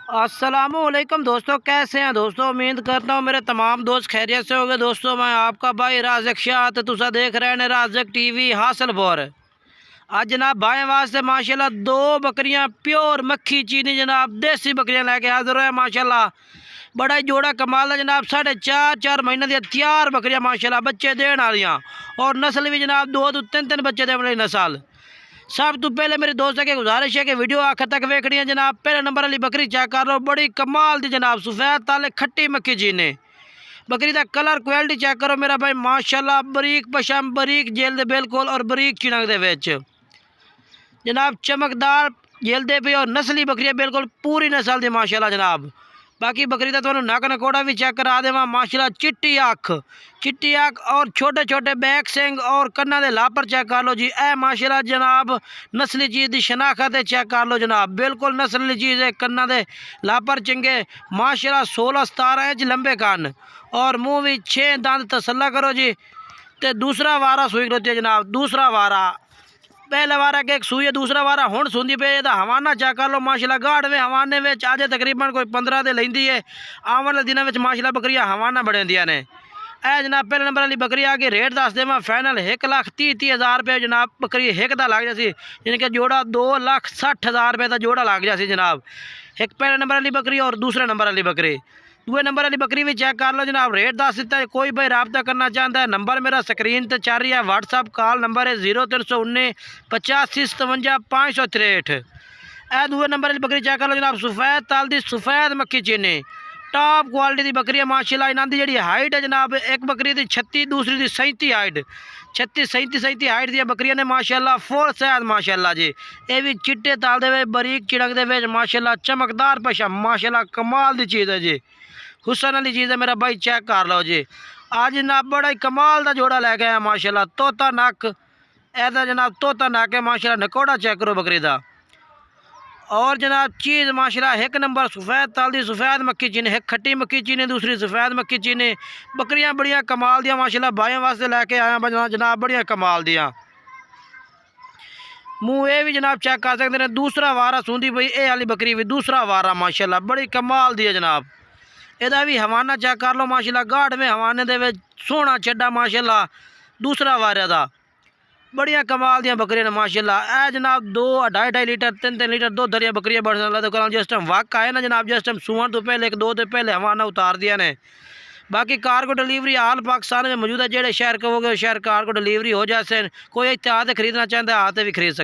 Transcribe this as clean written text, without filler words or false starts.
अस्सलामुअलैकुम दोस्तों, कैसे हैं दोस्तों। उम्मीद करता हूँ मेरे तमाम दोस्त खैरियत से होंगे। दोस्तों मैं आपका भाई राज़िक शाह ते तुसा देख रहे हैं राज़िक टीवी हासिलपुर। आज जनाब भाई वास्ते माशाल्लाह दो बकरियां प्योर मक्खी चीनी जनाब देसी बकरियां लेके हाजिर है माशाल्लाह। बड़ा ही जोड़ा कमाल है जनाब। 4.5 महीने दी तैयार बकरियां माशाल्लाह, बच्चे देने वालियां और नस्ल भी जनाब 2-3 बच्चे देने वाली नस्ल। सब तो पहले मेरे दोस्तों की गुजारिश है कि वीडियो आखिर तक वेखनी है जनाब। पहले नंबर वाली बकरी चेक कर लो, बड़ी कमाल दी जनाब, सफेद ताले खट्टी मक्खी जीने। बकरी का कलर क्वालिटी चेक करो मेरा भाई माशाल्लाह, बरीक पशम, बरीक जेल दे बिल्कुल और बरीक चिनक दे विच जनाब, चमकदार जेल दे पे और नस्ली बकरी बिल्कुल पूरी नस्ल दी माशाल्लाह जनाब। बाकी बकरी का तुहानू नक नकोड़ा भी चेक करा देव माशाल्लाह। चिट्टी अख और छोटे छोटे बैक सिंग और कन्ना दे लापर चेक कर लो जी। ए माशाल्लाह जनाब नस्ली चीज़ की शनाखत है, चेक कर लो जनाब, बिल्कुल नस्ली चीज़ है। कन्ना दे लापर चंगे माशाल्लाह, 16-17 इंच लंबे कान और मुँह भी 6 दंद तसल्ला करो जी। तो दूसरा वारा सूई खलोती है जनाब, दूसरा वारा। पहले वारा के एक सूई है, दूसरा वारा हुण सूंदी पे। हवाना चेक कर लो माशाल्लाह, गाढ़ में हवाने में अज तकरीबन कोई 15 दिन लेंदी है। आने वाले दिनों में माशाल्लाह बकरियां हवाना बने दियां ने। ए जनाब पहले नंबर वाली बकरी आगे रेट दस देव फाइनल 1,30,30,000 रुपये जनाब। बकरी एक का लग जासी, यानी कि जोड़ा 2,60,000 रुपये का जोड़ा लग जासी जनाब। एक पहले नंबर वाली बकरी और दूसरे नंबर वाली बकरी। दूसरे नंबर वाली बकरी भी चेक कर लो जनाब, रेट दस दिता है। कोई भाई रबता करना चाहता है, नंबर मेरा स्क्रीन पर चल रही है। व्हाट्सअप कॉल नंबर है 0319 85 57 563। ए दूसरे नंबर वाली बकरी चेक कर लो जनाब, सफेद ताल दी सफेद मक्खी चीनी, टॉप क्वालिटी की बकरी है माशाल्लाह। इन्हों की जी हाइट है जनाब, एक बकरी की 36, दूसरी की 37 हाइट, 36-37 हाइट दी बकरियां ने माशाल्लाह। फुल सैद माशाल्लाह जी। ये भी चिट्टे ताल दे बरीक चिड़क दे माशाल्लाह, चमकदार पशम माशाल्लाह, कमाल की चीज़ है जी, हुसन वाली चीज़ है मेरा भाई, चेक कर लो जी। आज जनाब बड़ा ही कमाल का जोड़ा लैके आया माशाल्लाह। तोता नक ऐसा जनाब, तोता नक है माशाल्लाह, नकोड़ा चेक करो बकरी का। और जनाब चीज़ माशाल्लाह एक नंबर, सफेद ताल दी सफेद मक्खी चीनी, एक खट्टी मक्खी चीनी, दूसरी सफेद मक्खी चीनी। बकरियां बड़ियां कमाल दियां माशाल्लाह, भाइयों वास्ते लैके आया जनाब, बड़ियां कमाल दियां। मुँह ये भी जनाब चेक कर सकते हैं, दूसरा वारा सूंदी पई ये वाली बकरी भी दूसरा वारा माशाल्लाह, बड़ी कमाल दी है जनाब। यदा भी हवाना चेक कर लो माशाल्लाह, गाढ़ में हवाने दे सोहना चड्डा माशाल्लाह, दूसरा वारे का। बड़िया कमाल दियाँ बकरियां ने माशाल्लाह। ए जनाब 2-2.5 लीटर 3-3 लीटर दुध दरिया बकरियां बढ़ तो जिस टाइम वक आए ना जनाब, जिस टाइम सूहन तो पहले 1-2 दिन पहले हवाना उतार दिया ने। बाकी कार को डिलीवरी आल पाकिस्तान में मौजूद है, जेडे शहर कहोगे शहर कार को डिलीवरी हो जाए। कोई इतने आते खरीदना चाहता है आते भी खरीद सकते।